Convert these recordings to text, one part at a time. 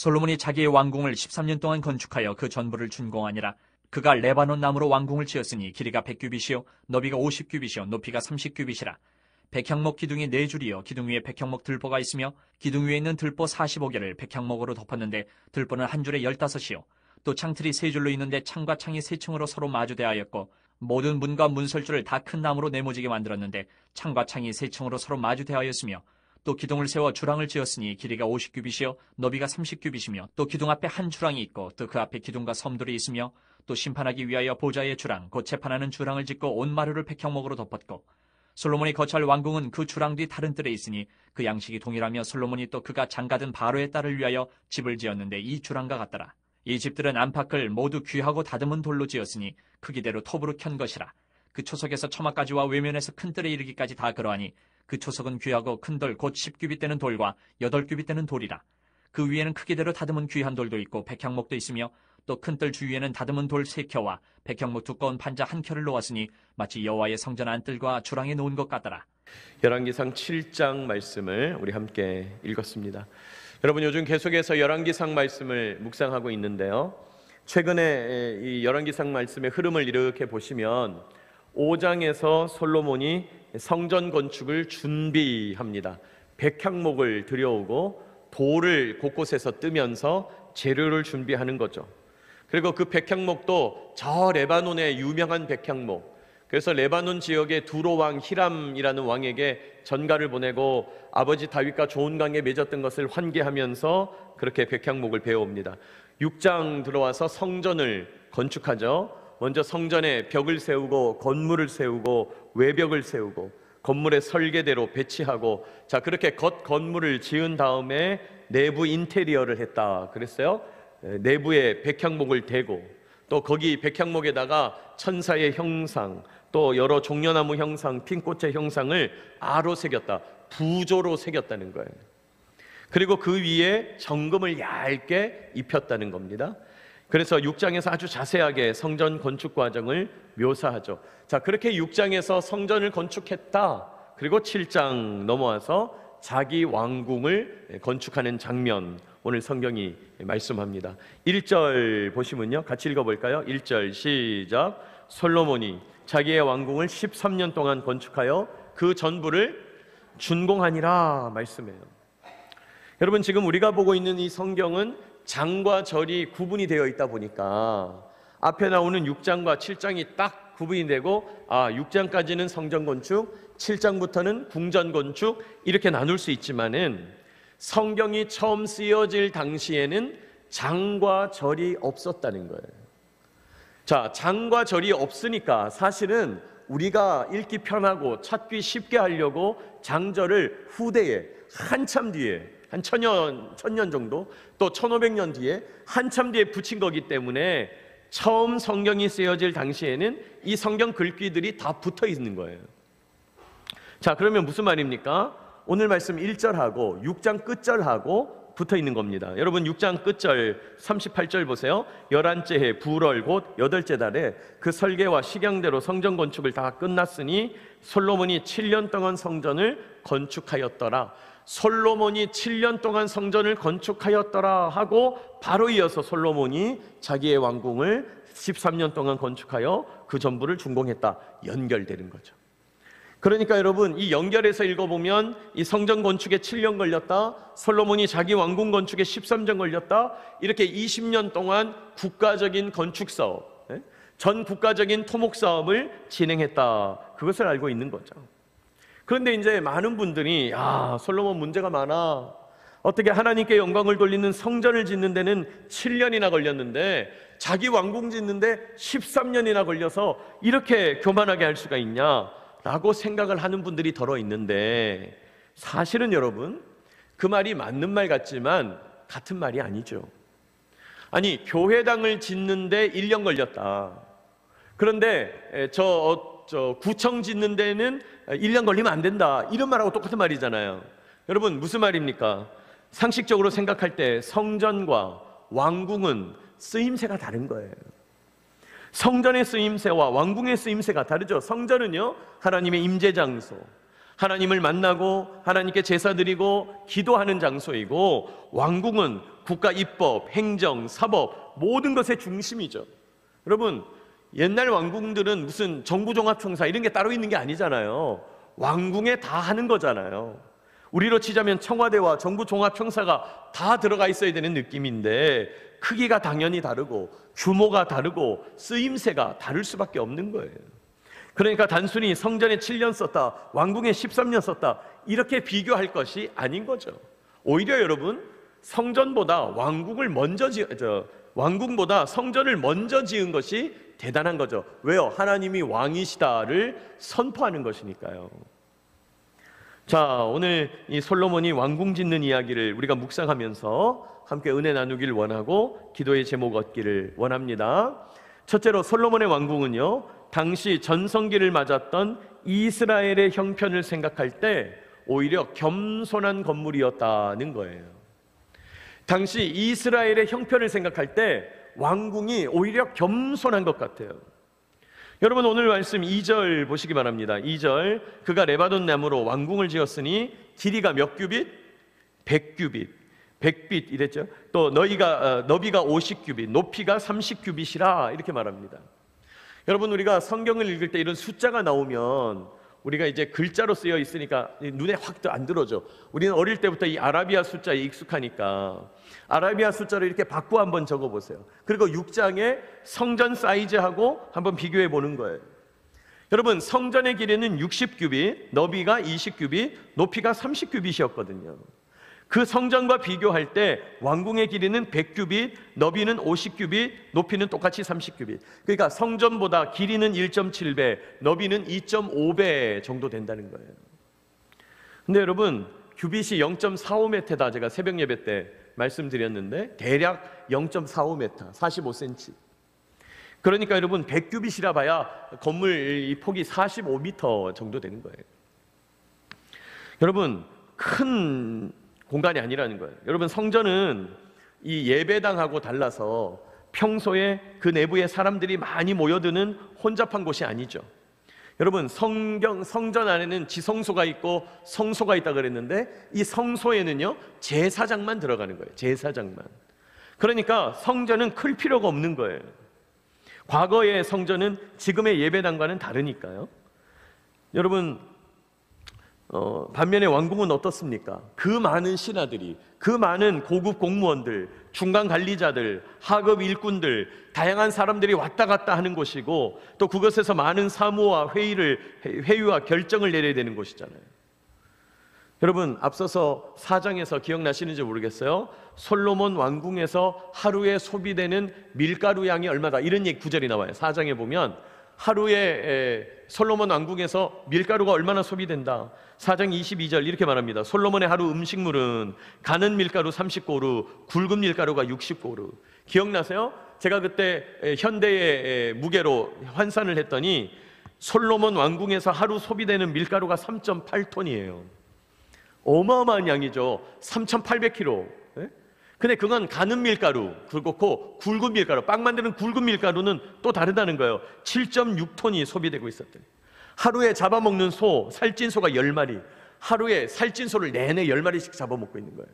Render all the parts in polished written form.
솔로몬이 자기의 왕궁을 13년 동안 건축하여 그 전부를 준공하니라. 그가 레바논 나무로 왕궁을 지었으니 길이가 100규빗이요 너비가 50규빗이요 높이가 30규빗이라. 백향목 기둥이 4줄이요 기둥 위에 백향목 들보가 있으며 기둥 위에 있는 들보 45개를 백향목으로 덮었는데 들보는 한 줄에 15이요 또 창틀이 3줄로 있는데 창과 창이 3층으로 서로 마주대하였고 모든 문과 문설주를 다 큰 나무로 네모지게 만들었는데 창과 창이 3층으로 서로 마주대하였으며 또 기둥을 세워 주랑을 지었으니 길이가 50규빗이요 너비가 30규빗이며 또 기둥 앞에 한 주랑이 있고 또 그 앞에 기둥과 섬들이 있으며 또 심판하기 위하여 보좌의 주랑 곧 재판하는 주랑을 짓고 온 마루를 백향목으로 덮었고 솔로몬이 거처할 왕궁은 그 주랑 뒤 다른 뜰에 있으니 그 양식이 동일하며 솔로몬이 또 그가 장가든 바로의 딸을 위하여 집을 지었는데 이 주랑과 같더라. 이 집들은 안팎을 모두 귀하고 다듬은 돌로 지었으니 크기대로 톱으로 켠 것이라. 그 초석에서 처마까지와 외면에서 큰 뜰에 이르기까지 다 그러하니 그 초석은 귀하고 큰 돌 곧 10규빗 되는 돌과 8규빗 되는 돌이라. 그 위에는 크기대로 다듬은 귀한 돌도 있고 백향목도 있으며 또 큰 뜰 주위에는 다듬은 돌 3켜와 백향목 두꺼운 판자 1켜를 놓았으니 마치 여호와의 성전 안뜰과 주랑에 놓은 것 같더라. 열왕기상 7장 말씀을 우리 함께 읽었습니다. 여러분, 요즘 계속해서 열왕기상 말씀을 묵상하고 있는데요, 최근에 이 열왕기상 말씀의 흐름을 이렇게 보시면 5장에서 솔로몬이 성전 건축을 준비합니다. 백향목을 들여오고 돌을 곳곳에서 뜨면서 재료를 준비하는 거죠. 그리고 그 백향목도 저 레바논의 유명한 백향목, 그래서 레바논 지역의 두로 왕 히람이라는 왕에게 전가를 보내고 아버지 다윗과 좋은 관계 맺었던 것을 환기하면서 그렇게 백향목을 배워옵니다. 6장 들어와서 성전을 건축하죠. 먼저 성전에 벽을 세우고 건물을 세우고 외벽을 세우고 건물의 설계대로 배치하고, 자, 그렇게 겉 건물을 지은 다음에 내부 인테리어를 했다 그랬어요. 내부에 백향목을 대고 또 거기 백향목에다가 천사의 형상, 또 여러 종려나무 형상, 핀꽃의 형상을 아로 새겼다, 부조로 새겼다는 거예요. 그리고 그 위에 정금을 얇게 입혔다는 겁니다. 그래서 6장에서 아주 자세하게 성전 건축 과정을 묘사하죠. 자, 그렇게 6장에서 성전을 건축했다. 그리고 7장 넘어와서 자기 왕궁을 건축하는 장면, 오늘 성경이 말씀합니다. 1절 보시면요, 같이 읽어볼까요? 1절 시작. 솔로몬이 자기의 왕궁을 13년 동안 건축하여 그 전부를 준공하니라 말씀해요. 여러분, 지금 우리가 보고 있는 이 성경은 장과 절이 구분이 되어 있다 보니까 앞에 나오는 6장과 7장이 딱 구분이 되고, 6장까지는 성전 건축, 7장부터는 궁전 건축, 이렇게 나눌 수 있지만은 성경이 처음 쓰여질 당시에는 장과 절이 없었다는 거예요. 자, 장과 절이 없으니까 사실은 우리가 읽기 편하고 찾기 쉽게 하려고 장절을 후대에 한참 뒤에, 한 1000년 정도, 또 1500년 뒤에 한참 뒤에 붙인 거기 때문에 처음 성경이 쓰여질 당시에는 이 성경 글귀들이 다 붙어 있는 거예요. 자, 그러면 무슨 말입니까? 오늘 말씀 1절하고 6장 끝절하고 붙어 있는 겁니다. 여러분, 6장 끝절 38절 보세요. 11째 해 불월 곧 8째 달에 그 설계와 식양대로 성전 건축을 다 끝났으니 솔로몬이 7년 동안 성전을 건축하였더라. 솔로몬이 7년 동안 성전을 건축하였더라 하고 바로 이어서 솔로몬이 자기의 왕궁을 13년 동안 건축하여 그 전부를 준공했다, 연결되는 거죠. 그러니까 여러분, 이 연결해서 읽어보면 이 성전 건축에 7년 걸렸다, 솔로몬이 자기 왕궁 건축에 13년 걸렸다, 이렇게 20년 동안 국가적인 건축 사업, 전 국가적인 토목 사업을 진행했다, 그것을 알고 있는 거죠. 그런데 이제 많은 분들이 솔로몬 문제가 많아, 어떻게 하나님께 영광을 돌리는 성전을 짓는 데는 7년이나 걸렸는데 자기 왕궁 짓는데 13년이나 걸려서 이렇게 교만하게 할 수가 있냐 라고 생각을 하는 분들이 더러 있는데, 사실은 여러분, 그 말이 맞는 말 같지만 같은 말이 아니죠. 아니, 교회당을 짓는데 1년 걸렸다, 그런데 저 구청 짓는 데는 1년 걸리면 안 된다, 이런 말하고 똑같은 말이잖아요. 여러분, 무슨 말입니까? 상식적으로 생각할 때 성전과 왕궁은 쓰임새가 다른 거예요. 성전의 쓰임새와 왕궁의 쓰임새가 다르죠. 성전은요, 하나님의 임재 장소, 하나님을 만나고 하나님께 제사 드리고 기도하는 장소이고, 왕궁은 국가 입법, 행정, 사법 모든 것의 중심이죠. 여러분, 옛날 왕궁들은 무슨 정부종합청사 이런 게 따로 있는 게 아니잖아요. 왕궁에 다 하는 거잖아요. 우리로 치자면 청와대와 정부종합청사가 다 들어가 있어야 되는 느낌인데 크기가 당연히 다르고 규모가 다르고 쓰임새가 다를 수밖에 없는 거예요. 그러니까 단순히 성전에 7년 썼다, 왕궁에 13년 썼다 이렇게 비교할 것이 아닌 거죠. 오히려 여러분, 성전보다 왕궁보다 성전을 먼저 지은 것이 대단한 거죠. 왜요? 하나님이 왕이시다를 선포하는 것이니까요. 자, 오늘 이 솔로몬이 왕궁 짓는 이야기를 우리가 묵상하면서 함께 은혜 나누길 원하고 기도의 제목 얻기를 원합니다. 첫째로 솔로몬의 왕궁은요, 당시 전성기를 맞았던 이스라엘의 형편을 생각할 때 오히려 겸손한 건물이었다는 거예요. 당시 이스라엘의 형편을 생각할 때 왕궁이 오히려 겸손한 것 같아요. 여러분, 오늘 말씀 2절 보시기 바랍니다. 2절, 그가 레바논 나무로 왕궁을 지었으니 길이가 몇 규빗? 100규빗. 100빛 이랬죠. 또 너비가 50규빗, 높이가 30규빗이라 이렇게 말합니다. 여러분, 우리가 성경을 읽을 때 이런 숫자가 나오면 우리가 이제 글자로 쓰여 있으니까 눈에 확 안 들어오죠. 우리는 어릴 때부터 이 아라비아 숫자에 익숙하니까 아라비아 숫자로 이렇게 바꿔 한번 적어보세요. 그리고 6장에 성전 사이즈하고 한번 비교해 보는 거예요. 여러분, 성전의 길이는 60규빗, 너비가 20규빗, 높이가 30규빗이었거든요. 그 성전과 비교할 때 왕궁의 길이는 100규빗, 너비는 50규빗, 높이는 똑같이 30규빗. 그러니까 성전보다 길이는 1.7배, 너비는 2.5배 정도 된다는 거예요. 근데 여러분, 규빗이 0.45m다 제가 새벽 예배 때 말씀드렸는데 대략 0.45m, 45cm. 그러니까 여러분, 100규빗이라 봐야 건물 이 폭이 45m 정도 되는 거예요. 여러분, 큰 공간이 아니라는 거예요. 여러분, 성전은 이 예배당하고 달라서 평소에 그 내부에 사람들이 많이 모여드는 혼잡한 곳이 아니죠. 여러분, 성전 안에는 지성소가 있고 성소가 있다 그랬는데 이 성소에는요, 제사장만 들어가는 거예요. 제사장만. 그러니까 성전은 클 필요가 없는 거예요. 과거의 성전은 지금의 예배당과는 다르니까요. 여러분, 반면에 왕궁은 어떻습니까? 그 많은 신하들이, 그 많은 고급 공무원들, 중간 관리자들, 하급 일꾼들, 다양한 사람들이 왔다 갔다 하는 곳이고 또 그것에서 많은 사무와 회의와 결정을 내려야 되는 곳이잖아요. 여러분, 앞서서 4장에서 기억나시는지 모르겠어요. 솔로몬 왕궁에서 하루에 소비되는 밀가루 양이 얼마다, 이런 구절이 나와요. 4장에 보면 하루에 솔로몬 왕궁에서 밀가루가 얼마나 소비된다. 4장 22절 이렇게 말합니다. 솔로몬의 하루 음식물은 가는 밀가루 30고루, 굵은 밀가루가 60고루. 기억나세요? 제가 그때 현대의 무게로 환산을 했더니 솔로몬 왕궁에서 하루 소비되는 밀가루가 3.8톤이에요. 어마어마한 양이죠. 3,800kg. 근데 그건 가는 밀가루, 그렇고 굵은 밀가루, 빵 만드는 굵은 밀가루는 또 다르다는 거예요. 7.6톤이 소비되고 있었대요. 하루에 잡아먹는 소, 살찐 소가 10마리, 하루에 살찐 소를 내내 10마리씩 잡아먹고 있는 거예요.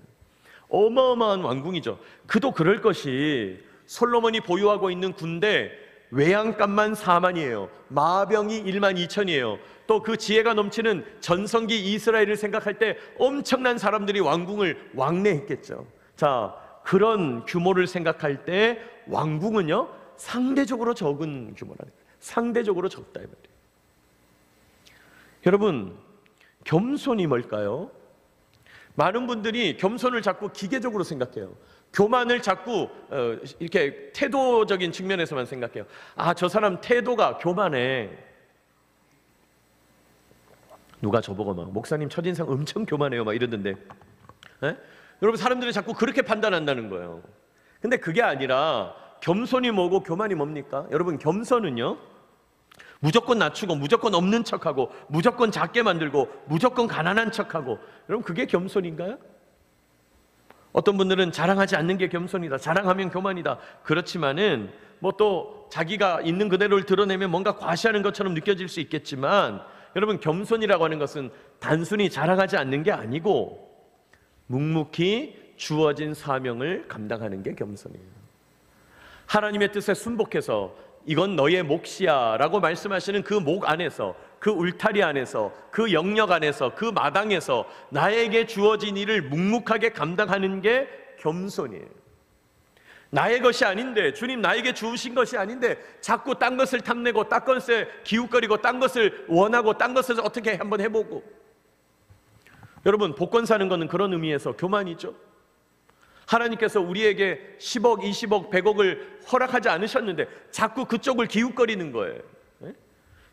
어마어마한 왕궁이죠. 그도 그럴 것이 솔로몬이 보유하고 있는 군대 외양간만 4만이에요. 마병이 1만 2천이에요. 또 그 지혜가 넘치는 전성기 이스라엘을 생각할 때 엄청난 사람들이 왕궁을 왕래했겠죠. 자, 그런 규모를 생각할 때 왕궁은요, 상대적으로 적은 규모라는 거예요. 상대적으로 적다 이 말이에요. 여러분, 겸손이 뭘까요? 많은 분들이 겸손을 자꾸 기계적으로 생각해요. 교만을 자꾸 이렇게 태도적인 측면에서만 생각해요. 아, 저 사람 태도가 교만해. 누가 저보고 막 목사님 첫인상 엄청 교만해요 막 이러던데. 에? 여러분, 사람들이 자꾸 그렇게 판단한다는 거예요. 근데 그게 아니라 겸손이 뭐고 교만이 뭡니까? 여러분, 겸손은요, 무조건 낮추고 무조건 없는 척하고 무조건 작게 만들고 무조건 가난한 척하고, 여러분, 그게 겸손인가요? 어떤 분들은 자랑하지 않는 게 겸손이다, 자랑하면 교만이다. 그렇지만은 뭐 또 자기가 있는 그대로를 드러내면 뭔가 과시하는 것처럼 느껴질 수 있겠지만, 여러분, 겸손이라고 하는 것은 단순히 자랑하지 않는 게 아니고 묵묵히 주어진 사명을 감당하는 게 겸손이에요. 하나님의 뜻에 순복해서 이건 너의 몫이야 라고 말씀하시는 그 목 안에서, 그 울타리 안에서, 그 영역 안에서, 그 마당에서 나에게 주어진 일을 묵묵하게 감당하는 게 겸손이에요. 나의 것이 아닌데, 주님 나에게 주신 것이 아닌데 자꾸 딴 것을 탐내고 딴 것에 기웃거리고 딴 것을 원하고 딴 것을 어떻게 한번 해보고. 여러분, 복권 사는 것은 그런 의미에서 교만이죠. 하나님께서 우리에게 10억, 20억, 100억을 허락하지 않으셨는데 자꾸 그쪽을 기웃거리는 거예요. 네?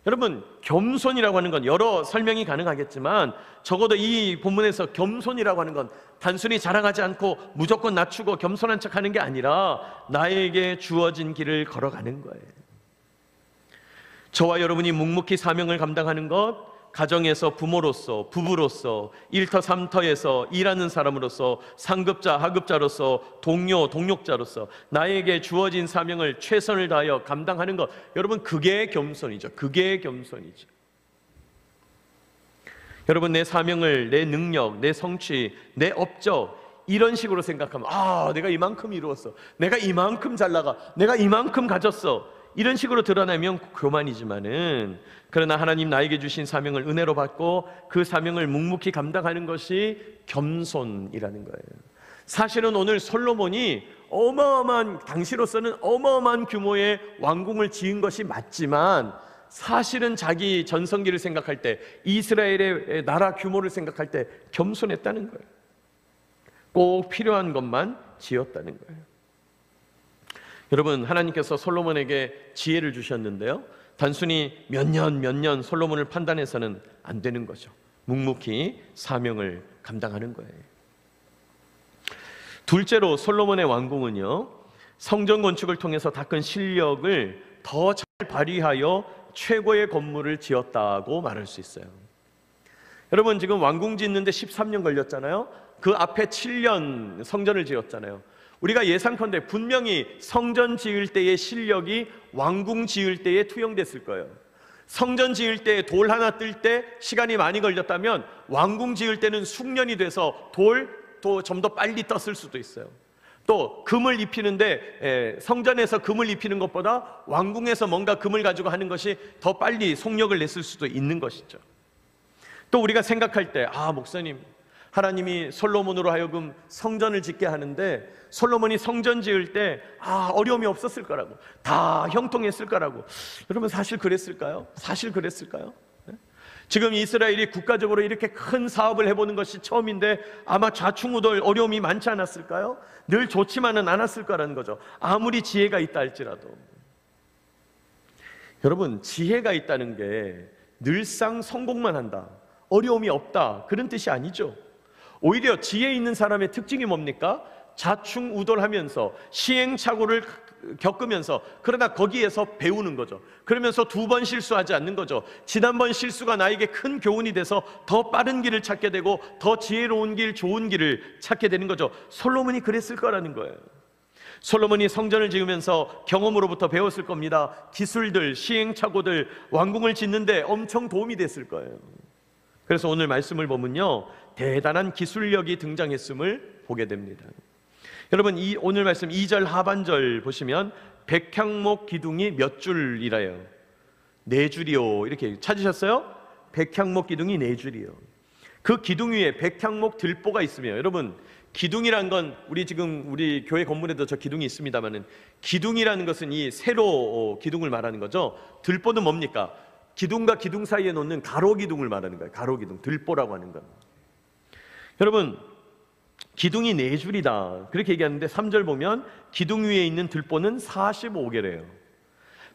여러분, 겸손이라고 하는 건 여러 설명이 가능하겠지만 적어도 이 본문에서 겸손이라고 하는 건 단순히 자랑하지 않고 무조건 낮추고 겸손한 척하는 게 아니라 나에게 주어진 길을 걸어가는 거예요. 저와 여러분이 묵묵히 사명을 감당하는 것, 가정에서 부모로서, 부부로서, 일터 삼터에서 일하는 사람으로서, 상급자, 하급자로서, 동료, 동력자로서 나에게 주어진 사명을 최선을 다하여 감당하는 것, 여러분 그게 겸손이죠. 그게 겸손이죠. 여러분, 내 사명을, 내 능력, 내 성취, 내 업적 이런 식으로 생각하면 내가 이만큼 이루었어, 내가 이만큼 잘 나가, 내가 이만큼 가졌어, 이런 식으로 드러나면 교만이지만은, 그러나 하나님 나에게 주신 사명을 은혜로 받고 그 사명을 묵묵히 감당하는 것이 겸손이라는 거예요. 사실은 오늘 솔로몬이 어마어마한, 당시로서는 어마어마한 규모의 왕궁을 지은 것이 맞지만 사실은 자기 전성기를 생각할 때, 이스라엘의 나라 규모를 생각할 때 겸손했다는 거예요. 꼭 필요한 것만 지었다는 거예요. 여러분, 하나님께서 솔로몬에게 지혜를 주셨는데요, 단순히 몇 년 솔로몬을 판단해서는 안 되는 거죠. 묵묵히 사명을 감당하는 거예요. 둘째로, 솔로몬의 왕궁은요, 성전 건축을 통해서 닦은 실력을 더 잘 발휘하여 최고의 건물을 지었다고 말할 수 있어요. 여러분, 지금 왕궁 짓는데 13년 걸렸잖아요. 그 앞에 7년 성전을 지었잖아요. 우리가 예상컨대 분명히 성전 지을 때의 실력이 왕궁 지을 때에 투영됐을 거예요. 성전 지을 때 돌 하나 뜰 때 시간이 많이 걸렸다면 왕궁 지을 때는 숙련이 돼서 돌도 좀 더 빨리 떴을 수도 있어요. 또 금을 입히는데 성전에서 금을 입히는 것보다 왕궁에서 뭔가 금을 가지고 하는 것이 더 빨리 속력을 냈을 수도 있는 것이죠. 또 우리가 생각할 때 목사님, 하나님이 솔로몬으로 하여금 성전을 짓게 하는데 솔로몬이 성전 지을 때 어려움이 없었을 거라고, 다 형통했을 거라고. 여러분, 사실 그랬을까요? 사실 그랬을까요? 네? 지금 이스라엘이 국가적으로 이렇게 큰 사업을 해보는 것이 처음인데 아마 좌충우돌 어려움이 많지 않았을까요? 늘 좋지만은 않았을 거라는 거죠. 아무리 지혜가 있다 할지라도. 여러분, 지혜가 있다는 게 늘상 성공만 한다, 어려움이 없다, 그런 뜻이 아니죠. 오히려 지혜 있는 사람의 특징이 뭡니까? 좌충우돌하면서 시행착오를 겪으면서, 그러나 거기에서 배우는 거죠. 그러면서 2번 실수하지 않는 거죠. 지난번 실수가 나에게 큰 교훈이 돼서 더 빠른 길을 찾게 되고 더 지혜로운 길, 좋은 길을 찾게 되는 거죠. 솔로몬이 그랬을 거라는 거예요. 솔로몬이 성전을 지으면서 경험으로부터 배웠을 겁니다. 기술들, 시행착오들, 왕궁을 짓는데 엄청 도움이 됐을 거예요. 그래서 오늘 말씀을 보면요, 대단한 기술력이 등장했음을 보게 됩니다. 여러분, 이 오늘 말씀 2절 하반절 보시면 백향목 기둥이 몇 줄이라요? 4줄이요. 이렇게 찾으셨어요? 백향목 기둥이 4줄이요. 그 기둥 위에 백향목 들보가 있으며, 여러분, 기둥이란 건 우리 교회 건물에도 저 기둥이 있습니다만은, 기둥이라는 것은 이 세로 기둥을 말하는 거죠. 들보는 뭡니까? 기둥과 기둥 사이에 놓는 가로 기둥을 말하는 거예요. 가로 기둥, 들보라고 하는 건. 여러분, 기둥이 4줄이다 그렇게 얘기하는데 3절 보면 기둥 위에 있는 들보는 45개래요.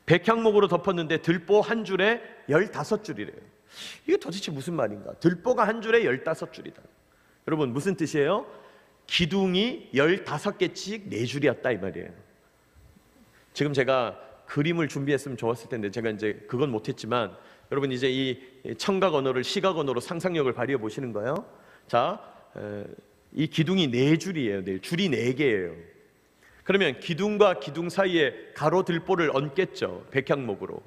백향목으로 덮었는데 들보 한 줄에 15줄이래요. 이게 도대체 무슨 말인가? 들보가 한 줄에 15줄이다. 여러분, 무슨 뜻이에요? 기둥이 15개씩 4줄이었다 이 말이에요. 지금 제가 그림을 준비했으면 좋았을 텐데 제가 이제 그건 못했지만, 여러분 이제 이 청각 언어를 시각 언어로 상상력을 발휘해 보시는 거예요. 자, 이 기둥이 4줄이에요. 줄이 4개예요. 그러면 기둥과 기둥 사이에 가로 들보를 얹겠죠, 백향목으로.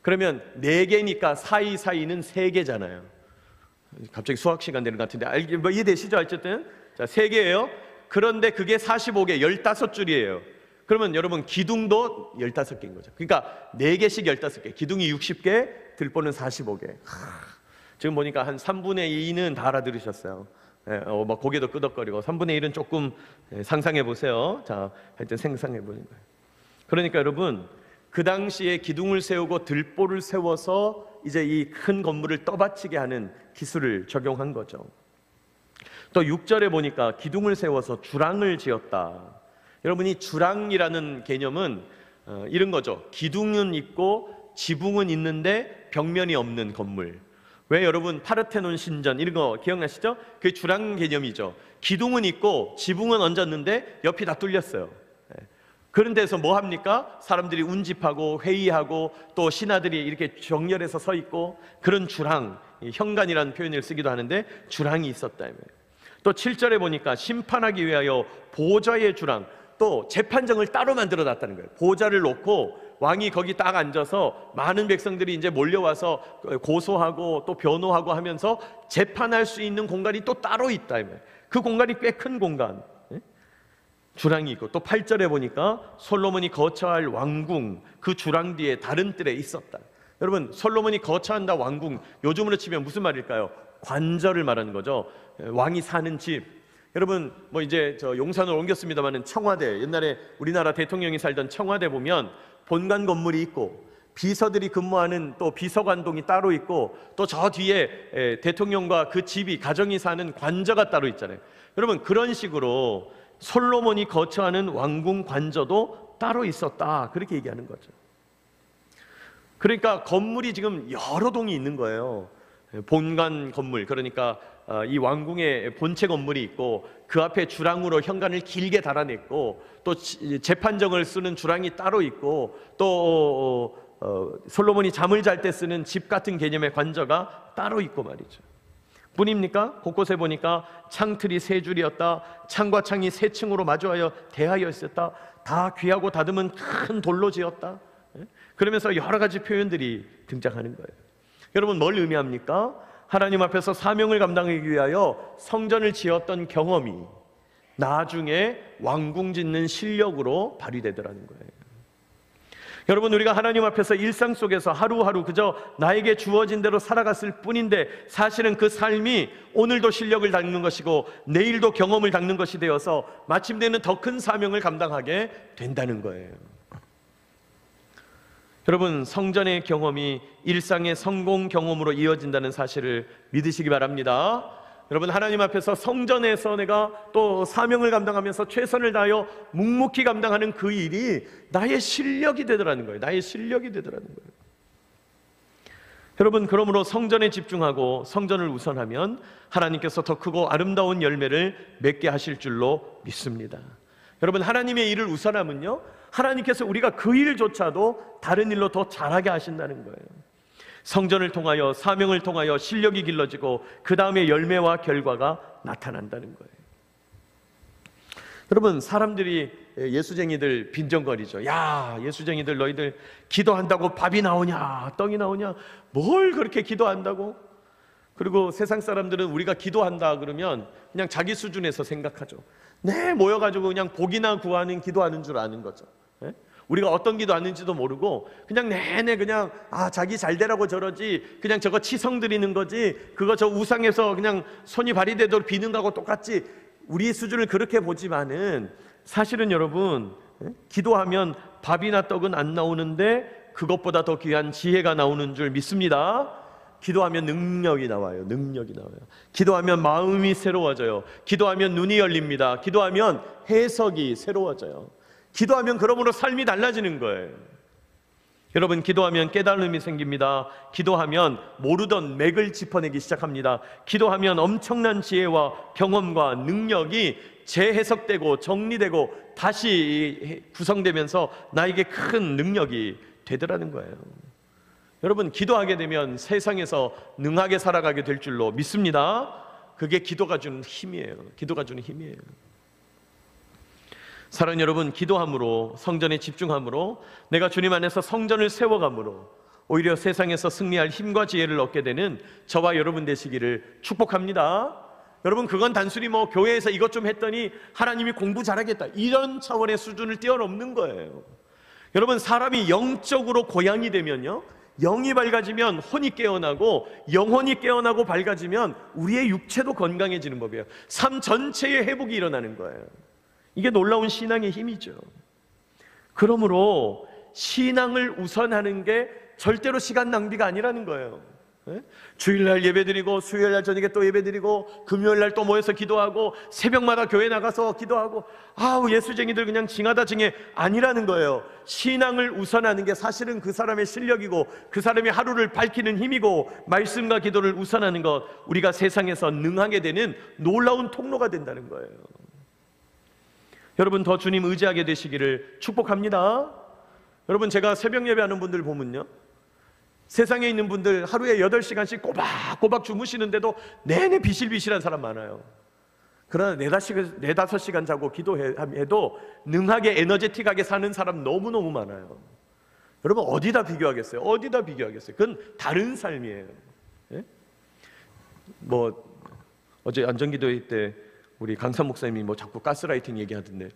그러면 4개니까 사이는 3개잖아요. 갑자기 수학 시간 되는 것 같은데 이해되시죠? 어쨌든 자, 3개예요. 그런데 그게 45개, 15줄이에요. 그러면 여러분 기둥도 15개인 거죠. 그러니까 4개씩 15개, 기둥이 60개, 들보는 45개. 지금 보니까 한 3분의 2는 다 알아들으셨어요. 뭐 고개도 끄덕거리고 3분의 1은 조금 상상해 보세요. 자, 하여튼 생각해 보는 거예요. 그러니까 여러분, 그 당시에 기둥을 세우고 들보를 세워서 이제 이 큰 건물을 떠받치게 하는 기술을 적용한 거죠. 또 6절에 보니까 기둥을 세워서 주랑을 지었다. 여러분이 주랑이라는 개념은 이런 거죠. 기둥은 있고 지붕은 있는데 벽면이 없는 건물. 왜 여러분 파르테논 신전 이런 거 기억나시죠? 그게 주랑 개념이죠. 기둥은 있고 지붕은 얹었는데 옆이 다 뚫렸어요. 그런 데서 뭐 합니까? 사람들이 운집하고 회의하고 또 신하들이 이렇게 정렬해서 서 있고, 그런 주랑, 현관이라는 표현을 쓰기도 하는데 주랑이 있었다. 또 7절에 보니까 심판하기 위하여 보좌의 주랑, 또 재판정을 따로 만들어 놨다는 거예요. 보좌를 놓고 왕이 거기 딱 앉아서 많은 백성들이 이제 몰려와서 고소하고 또 변호하고 하면서 재판할 수 있는 공간이 또 따로 있다. 그 공간이 꽤 큰 공간, 주랑이 있고, 또 8절에 보니까 솔로몬이 거처할 왕궁, 그 주랑 뒤에 다른 뜰에 있었다. 여러분, 솔로몬이 거처한다 왕궁, 요즘으로 치면 무슨 말일까요? 관저를 말하는 거죠. 왕이 사는 집. 여러분, 뭐 이제 저 용산을 옮겼습니다만은 청와대, 옛날에 우리나라 대통령이 살던 청와대 보면 본관 건물이 있고 비서들이 근무하는 또 비서관동이 따로 있고, 또 저 뒤에 대통령과 그 집이 가정이 사는 관저가 따로 있잖아요. 여러분, 그런 식으로 솔로몬이 거처하는 왕궁 관저도 따로 있었다, 그렇게 얘기하는 거죠. 그러니까 건물이 지금 여러 동이 있는 거예요. 본관 건물, 그러니까 이 왕궁의 본체 건물이 있고, 그 앞에 주랑으로 현관을 길게 달아냈고, 또 재판정을 쓰는 주랑이 따로 있고, 또 솔로몬이 잠을 잘 때 쓰는 집 같은 개념의 관저가 따로 있고 말이죠. 뿐입니까? 곳곳에 보니까 창틀이 3줄이었다. 창과 창이 3층으로 마주하여 대하여 있었다. 다 귀하고 다듬은 큰 돌로 지었다. 그러면서 여러 가지 표현들이 등장하는 거예요. 여러분, 뭘 의미합니까? 하나님 앞에서 사명을 감당하기 위하여 성전을 지었던 경험이 나중에 왕궁 짓는 실력으로 발휘되더라는 거예요. 여러분, 우리가 하나님 앞에서 일상 속에서 하루하루 그저 나에게 주어진 대로 살아갔을 뿐인데, 사실은 그 삶이 오늘도 실력을 닦는 것이고 내일도 경험을 닦는 것이 되어서 마침내는 더 큰 사명을 감당하게 된다는 거예요. 여러분, 성전의 경험이 일상의 성공 경험으로 이어진다는 사실을 믿으시기 바랍니다. 여러분, 하나님 앞에서 성전에서 내가 또 사명을 감당하면서 최선을 다하여 묵묵히 감당하는 그 일이 나의 실력이 되더라는 거예요. 나의 실력이 되더라는 거예요. 여러분, 그러므로 성전에 집중하고 성전을 우선하면 하나님께서 더 크고 아름다운 열매를 맺게 하실 줄로 믿습니다. 여러분, 하나님의 일을 우선하면요, 하나님께서 우리가 그 일조차도 다른 일로 더 잘하게 하신다는 거예요. 성전을 통하여, 사명을 통하여 실력이 길러지고 그 다음에 열매와 결과가 나타난다는 거예요. 여러분, 사람들이, 예수쟁이들 빈정거리죠. 야, 예수쟁이들 너희들 기도한다고 밥이 나오냐, 떡이 나오냐, 뭘 그렇게 기도한다고? 그리고 세상 사람들은 우리가 기도한다 그러면 그냥 자기 수준에서 생각하죠. 네, 모여가지고 그냥 복이나 구하는 기도하는 줄 아는 거죠. 우리가 어떤 기도하는지도 모르고 그냥 내내 그냥 자기 잘 되라고 저러지, 그냥 저거 치성 드리는 거지, 그거 저 우상에서 그냥 손이 발휘되도록 비는 거하고 똑같지, 우리의 수준을 그렇게 보지만은 사실은 여러분, 기도하면 밥이나 떡은 안 나오는데 그것보다 더 귀한 지혜가 나오는 줄 믿습니다. 기도하면 능력이 나와요. 능력이 나와요. 기도하면 마음이 새로워져요. 기도하면 눈이 열립니다. 기도하면 해석이 새로워져요. 기도하면 그러므로 삶이 달라지는 거예요. 여러분, 기도하면 깨달음이 생깁니다. 기도하면 모르던 맥을 짚어내기 시작합니다. 기도하면 엄청난 지혜와 경험과 능력이 재해석되고 정리되고 다시 구성되면서 나에게 큰 능력이 되더라는 거예요. 여러분, 기도하게 되면 세상에서 능하게 살아가게 될 줄로 믿습니다. 그게 기도가 주는 힘이에요. 기도가 주는 힘이에요. 사랑하는 여러분, 기도함으로, 성전에 집중함으로, 내가 주님 안에서 성전을 세워감으로 오히려 세상에서 승리할 힘과 지혜를 얻게 되는 저와 여러분 되시기를 축복합니다. 여러분, 그건 단순히 뭐 교회에서 이것 좀 했더니 하나님이 공부 잘하겠다, 이런 차원의 수준을 뛰어넘는 거예요. 여러분, 사람이 영적으로 고양이 되면요, 영이 밝아지면 혼이 깨어나고, 영혼이 깨어나고 밝아지면 우리의 육체도 건강해지는 법이에요. 삶 전체의 회복이 일어나는 거예요. 이게 놀라운 신앙의 힘이죠. 그러므로 신앙을 우선하는 게 절대로 시간 낭비가 아니라는 거예요. 주일날 예배드리고, 수요일날 저녁에 또 예배드리고, 금요일날 또 모여서 기도하고, 새벽마다 교회 나가서 기도하고, 아우 예수쟁이들 그냥 징하다 징해, 아니라는 거예요. 신앙을 우선하는 게 사실은 그 사람의 실력이고, 그 사람이 하루를 밝히는 힘이고, 말씀과 기도를 우선하는 것, 우리가 세상에서 능하게 되는 놀라운 통로가 된다는 거예요. 여러분, 더 주님 의지하게 되시기를 축복합니다. 여러분, 제가 새벽 예배하는 분들 보면요, 세상에 있는 분들 하루에 8시간씩 꼬박꼬박 주무시는데도 내내 비실비실한 사람 많아요. 그러나 4-5시간 자고 기도해도 능하게 에너제틱하게 사는 사람 너무너무 많아요. 여러분, 어디다 비교하겠어요? 어디다 비교하겠어요? 그건 다른 삶이에요. 예? 뭐 어제 안전기도회 때 우리 강산 목사님이 뭐 자꾸 가스라이팅 얘기하던데,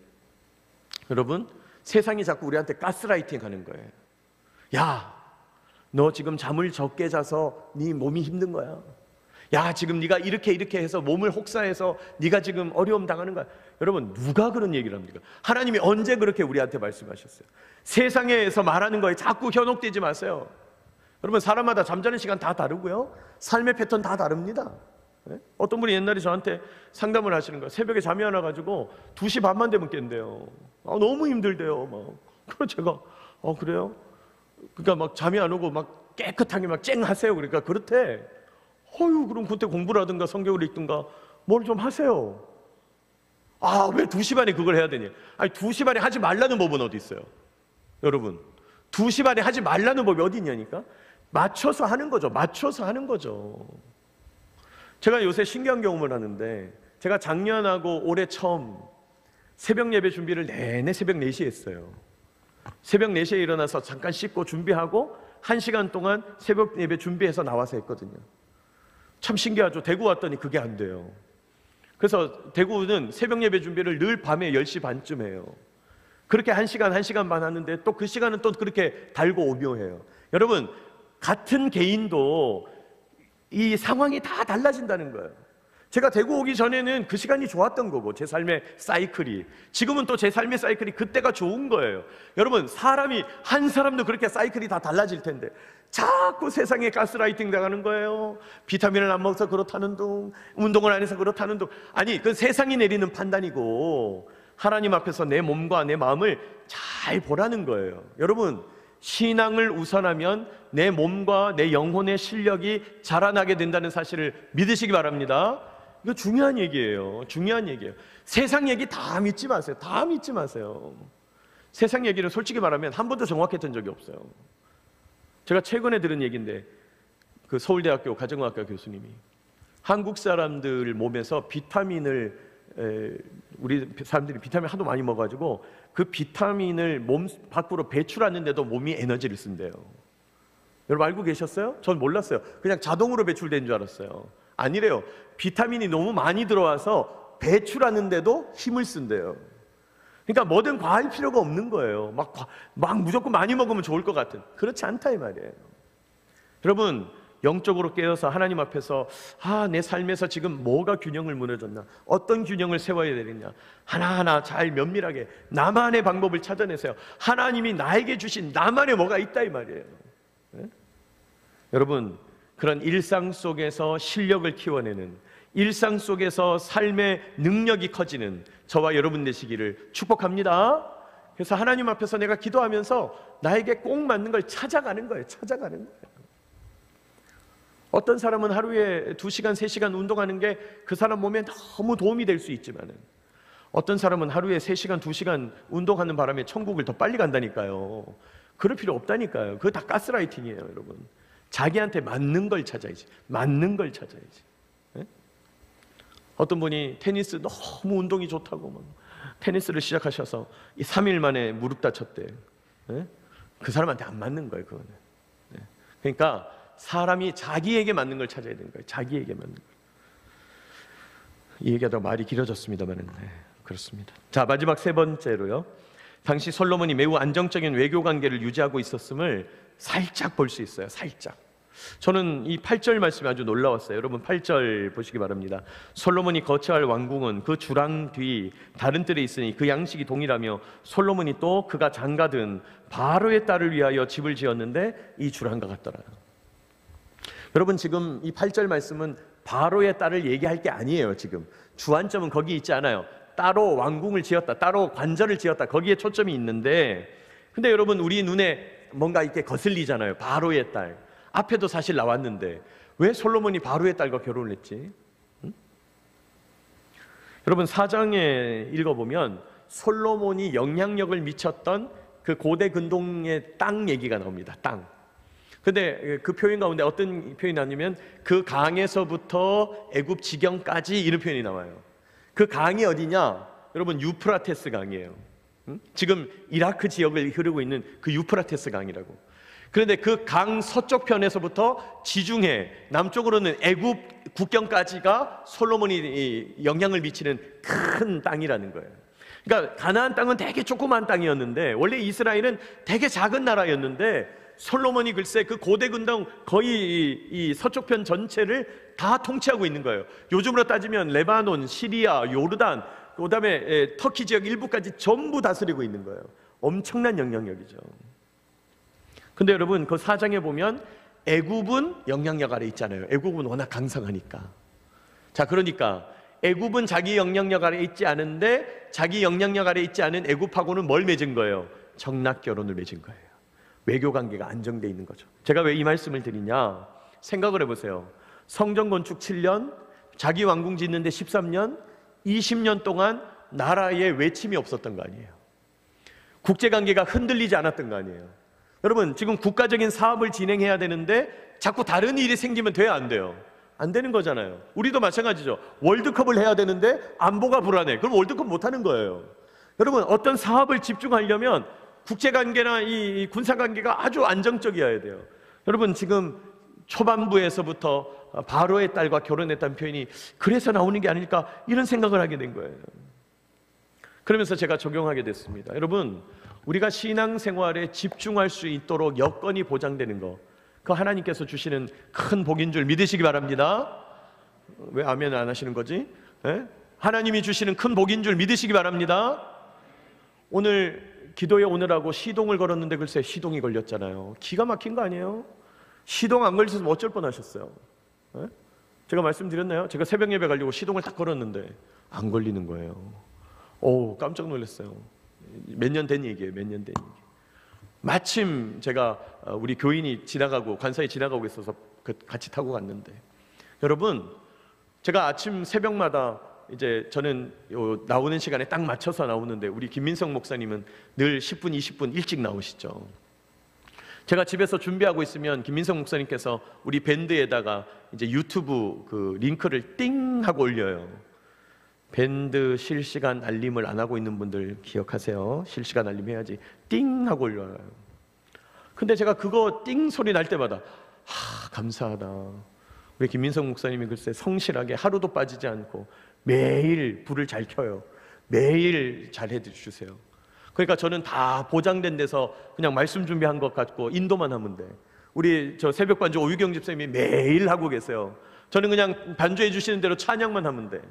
여러분, 세상이 자꾸 우리한테 가스라이팅 하는 거예요. 야, 너 지금 잠을 적게 자서 네 몸이 힘든 거야. 야, 지금 네가 이렇게 해서 몸을 혹사해서 네가 지금 어려움 당하는 거야. 여러분, 누가 그런 얘기를 합니까? 하나님이 언제 그렇게 우리한테 말씀하셨어요? 세상에서 말하는 거에 자꾸 현혹되지 마세요. 여러분, 사람마다 잠자는 시간 다 다르고요, 삶의 패턴 다 다릅니다. 어떤 분이 옛날에 저한테 상담을 하시는 거예요. 새벽에 잠이 안 와가지고 2시 반만 되면 깬대요. 너무 힘들대요. 그래서 제가 그래요? 그러니까 막 잠이 안 오고 막 깨끗하게 막 쨍하세요. 그러니까 그렇대. 그럼 그때 공부를 하든가 성경을 읽든가 뭘 좀 하세요. 왜 2시 반에 그걸 해야 되니? 아니, 2시 반에 하지 말라는 법은 어디 있어요? 여러분, 2시 반에 하지 말라는 법이 어디 있냐니까? 맞춰서 하는 거죠. 맞춰서 하는 거죠. 제가 요새 신기한 경험을 하는데, 제가 작년하고 올해 처음 새벽 예배 준비를 내내 새벽 4시에 했어요. 새벽 4시에 일어나서 잠깐 씻고 준비하고 1시간 동안 새벽 예배 준비해서 나와서 했거든요. 참 신기하죠. 대구 왔더니 그게 안 돼요. 그래서 대구는 새벽 예배 준비를 늘 밤에 10시 반쯤 해요. 그렇게 1시간 반 하는데 또 그 시간은 또 그렇게 달고 오묘해요. 여러분, 같은 개인도 이 상황이 다 달라진다는 거예요. 제가 대구 오기 전에는 그 시간이 좋았던 거고, 제 삶의 사이클이. 지금은 또 제 삶의 사이클이 그때가 좋은 거예요. 여러분, 사람이 한 사람도 그렇게 사이클이 다 달라질 텐데 자꾸 세상에 가스라이팅 당하는 거예요. 비타민을 안 먹어서 그렇다는 둥, 운동을 안 해서 그렇다는 둥. 아니, 그건 세상이 내리는 판단이고, 하나님 앞에서 내 몸과 내 마음을 잘 보라는 거예요. 여러분, 신앙을 우선하면 내 몸과 내 영혼의 실력이 자라나게 된다는 사실을 믿으시기 바랍니다. 이거 중요한 얘기예요. 중요한 얘기예요. 세상 얘기 다 믿지 마세요. 다 믿지 마세요. 세상 얘기를 솔직히 말하면 한 번도 정확했던 적이 없어요. 제가 최근에 들은 얘기인데, 그 서울대학교 가정의학과 교수님이 한국 사람들 몸에서 비타민을, 우리 사람들이 비타민 하도 많이 먹어가지고 그 비타민을 몸 밖으로 배출하는데도 몸이 에너지를 쓴대요. 여러분, 알고 계셨어요? 전 몰랐어요. 그냥 자동으로 배출되는 줄 알았어요. 아니래요. 비타민이 너무 많이 들어와서 배출하는데도 힘을 쓴대요. 그러니까 뭐든 과할 필요가 없는 거예요. 막 무조건 많이 먹으면 좋을 것 같은, 그렇지 않다 이 말이에요. 여러분, 영적으로 깨어서 하나님 앞에서 내 삶에서 지금 뭐가 균형을 무너졌나, 어떤 균형을 세워야 되겠냐, 하나하나 잘 면밀하게 나만의 방법을 찾아내세요. 하나님이 나에게 주신 나만의 뭐가 있다 이 말이에요. 네? 여러분, 그런 일상 속에서 실력을 키워내는, 일상 속에서 삶의 능력이 커지는 저와 여러분 되시기를 축복합니다. 그래서 하나님 앞에서 내가 기도하면서 나에게 꼭 맞는 걸 찾아가는 거예요. 찾아가는 거예요. 어떤 사람은 하루에 2시간, 3시간 운동하는 게 그 사람 몸에 너무 도움이 될 수 있지만, 어떤 사람은 하루에 3시간, 2시간 운동하는 바람에 천국을 더 빨리 간다니까요. 그럴 필요 없다니까요. 그거 다 가스라이팅이에요, 여러분. 자기한테 맞는 걸 찾아야지. 맞는 걸 찾아야지. 네? 어떤 분이 테니스 너무 운동이 좋다고 테니스를 시작하셔서 3일 만에 무릎 다쳤대. 네? 그 사람한테 안 맞는 거예요, 그거는. 네? 그러니까 사람이 자기에게 맞는 걸 찾아야 되는 거예요. 자기에게 맞는 걸. 이 얘기하다가 말이 길어졌습니다만, 그렇습니다. 자, 마지막 세 번째로요. 당시 솔로몬이 매우 안정적인 외교 관계를 유지하고 있었음을 살짝 볼 수 있어요. 살짝. 저는 이 8절 말씀이 아주 놀라웠어요. 여러분 8절 보시기 바랍니다. 솔로몬이 거처할 왕궁은 그 주랑 뒤 다른 뜰에 있으니 그 양식이 동일하며 솔로몬이 또 그가 장가든 바로의 딸을 위하여 집을 지었는데 이 주랑과 같더라. 여러분 지금 이 8절 말씀은 바로의 딸을 얘기할 게 아니에요. 지금 주안점은 거기 있지 않아요. 따로 왕궁을 지었다, 따로 관절을 지었다, 거기에 초점이 있는데, 근데 여러분 우리 눈에 뭔가 이렇게 거슬리잖아요. 바로의 딸. 앞에도 사실 나왔는데 왜 솔로몬이 바로의 딸과 결혼을 했지? 여러분 4장에 읽어보면 솔로몬이 영향력을 미쳤던 그 고대 근동의 땅 얘기가 나옵니다. 땅. 근데 그 표현 가운데 어떤 표현이 나오냐면 그 강에서부터 애굽 지경까지 이런 표현이 나와요. 그 강이 어디냐? 여러분 유프라테스 강이에요. 지금 이라크 지역을 흐르고 있는 그 유프라테스 강이라고. 그런데 그 강 서쪽 편에서부터 지중해, 남쪽으로는 애굽 국경까지가 솔로몬이 영향을 미치는 큰 땅이라는 거예요. 그러니까 가나안 땅은 되게 조그만 땅이었는데, 원래 이스라엘은 되게 작은 나라였는데 솔로몬이 글쎄 그 고대 근동 거의 이 서쪽 편 전체를 다 통치하고 있는 거예요. 요즘으로 따지면 레바논, 시리아, 요르단, 그다음에 터키 지역 일부까지 전부 다스리고 있는 거예요. 엄청난 영향력이죠. 근데 여러분 그 4장에 보면 애굽은 영향력 아래 있잖아요. 애굽은 워낙 강성하니까. 자, 그러니까 애굽은 자기 영향력 아래 있지 않은데 자기 영향력 아래 있지 않은 애굽하고는 뭘 맺은 거예요? 정락 결혼을 맺은 거예요. 외교 관계가 안정돼 있는 거죠. 제가 왜 이 말씀을 드리냐? 생각을 해보세요. 성전 건축 7년, 자기 왕궁 짓는데 13년, 20년 동안 나라에 외침이 없었던 거 아니에요. 국제관계가 흔들리지 않았던 거 아니에요. 여러분 지금 국가적인 사업을 진행해야 되는데 자꾸 다른 일이 생기면 돼요, 안 돼요? 안 되는 거잖아요. 우리도 마찬가지죠. 월드컵을 해야 되는데 안보가 불안해. 그럼 월드컵 못 하는 거예요. 여러분 어떤 사업을 집중하려면 국제관계나 이 군사관계가 아주 안정적이어야 돼요. 여러분 지금 초반부에서부터 바로의 딸과 결혼했다는 표현이 그래서 나오는 게 아닐까, 이런 생각을 하게 된 거예요. 그러면서 제가 적용하게 됐습니다. 여러분 우리가 신앙생활에 집중할 수 있도록 여건이 보장되는 거, 그 하나님께서 주시는 큰 복인 줄 믿으시기 바랍니다. 왜 아멘 안 하시는 거지? 에? 하나님이 주시는 큰 복인 줄 믿으시기 바랍니다. 오늘 기도에 오느라고 시동을 걸었는데 글쎄 시동이 걸렸잖아요. 기가 막힌 거 아니에요? 시동 안 걸리셔서 어쩔 뻔하셨어요. 에? 제가 말씀드렸나요? 제가 새벽 예배 가려고 시동을 딱 걸었는데 안 걸리는 거예요. 오, 깜짝 놀랐어요. 몇 년 된 얘기예요. 몇 년 된 얘기. 마침 제가 우리 교인이 지나가고 관사에 지나가고 있어서 같이 타고 갔는데, 여러분 제가 아침 새벽마다 이제 저는 나오는 시간에 딱 맞춰서 나오는데 우리 김민성 목사님은 늘 10분 20분 일찍 나오시죠. 제가 집에서 준비하고 있으면 김민성 목사님께서 우리 밴드에다가 이제 유튜브 그 링크를 띵 하고 올려요. 밴드 실시간 알림을 안 하고 있는 분들 기억하세요. 실시간 알림 해야지. 띵 하고 올려요. 근데 제가 그거 띵 소리 날 때마다 감사하다. 우리 김민성 목사님이 글쎄 성실하게 하루도 빠지지 않고 매일 불을 잘 켜요. 매일 잘 해주세요. 그러니까 저는 다 보장된 데서 그냥 말씀 준비한 것 같고 인도만 하면 돼. 우리 저 새벽 반주 오유경 집사님이 매일 하고 계세요. 저는 그냥 반주해 주시는 대로 찬양만 하면 돼.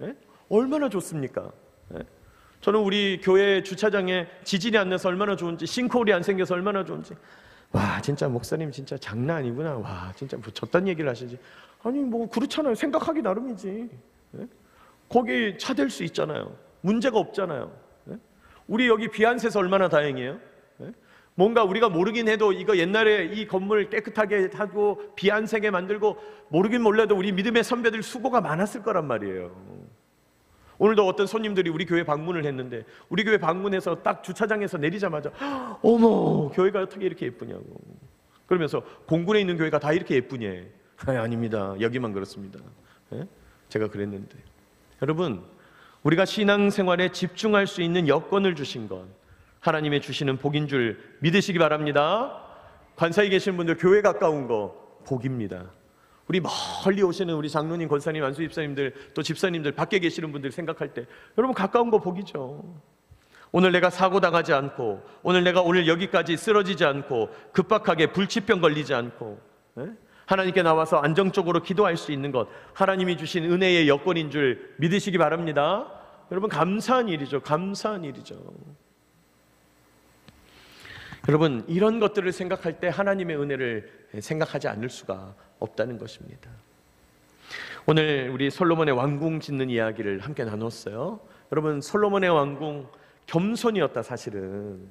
예? 얼마나 좋습니까? 예? 저는 우리 교회 주차장에 지진이 안 나서 얼마나 좋은지, 싱크홀이 안 생겨서 얼마나 좋은지. 와, 진짜 목사님 진짜 장난 아니구나. 와, 진짜 뭐 저딴 얘기를 하시지. 아니 뭐 그렇잖아요. 생각하기 나름이지. 예? 거기 차댈 수 있잖아요. 문제가 없잖아요. 예? 우리 여기 비 안 새서 얼마나 다행이에요. 예? 뭔가 우리가 모르긴 해도 이거 옛날에 이 건물 깨끗하게 하고 비 안 새게 만들고 모르긴 몰라도 우리 믿음의 선배들 수고가 많았을 거란 말이에요. 오늘도 어떤 손님들이 우리 교회 방문을 했는데 우리 교회 방문해서 딱 주차장에서 내리자마자 어머, 교회가 어떻게 이렇게 예쁘냐고 그러면서 공군에 있는 교회가 다 이렇게 예쁘냐. 아닙니다. 여기만 그렇습니다. 예? 제가 그랬는데, 여러분 우리가 신앙생활에 집중할 수 있는 여건을 주신 건 하나님의 주시는 복인 줄 믿으시기 바랍니다. 관사에 계신 분들 교회 가까운 거 복입니다. 우리 멀리 오시는 우리 장로님, 권사님, 안수 집사님들, 또 집사님들, 밖에 계시는 분들 생각할 때 여러분 가까운 거 복이죠. 오늘 내가 사고 당하지 않고, 오늘 내가 여기까지 쓰러지지 않고, 급박하게 불치병 걸리지 않고, 하나님께 나와서 안정적으로 기도할 수 있는 것, 하나님이 주신 은혜의 여건인 줄 믿으시기 바랍니다. 여러분 감사한 일이죠. 감사한 일이죠. 여러분 이런 것들을 생각할 때 하나님의 은혜를 생각하지 않을 수가 없다는 것입니다. 오늘 우리 솔로몬의 왕궁 짓는 이야기를 함께 나눴어요. 여러분 솔로몬의 왕궁 겸손이었다. 사실은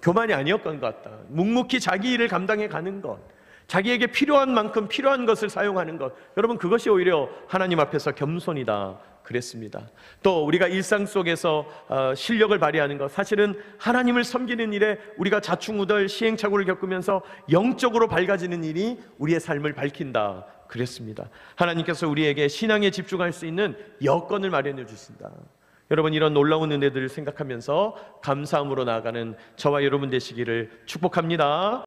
교만이 아니었던 것 같다. 묵묵히 자기 일을 감당해 가는 것, 자기에게 필요한 만큼 필요한 것을 사용하는 것, 여러분 그것이 오히려 하나님 앞에서 겸손이다 그랬습니다. 또 우리가 일상 속에서 실력을 발휘하는 것, 사실은 하나님을 섬기는 일에 우리가 자충우돌 시행착오를 겪으면서 영적으로 밝아지는 일이 우리의 삶을 밝힌다 그랬습니다. 하나님께서 우리에게 신앙에 집중할 수 있는 여건을 마련해 주신다. 여러분 이런 놀라운 은혜들을 생각하면서 감사함으로 나아가는 저와 여러분 되시기를 축복합니다.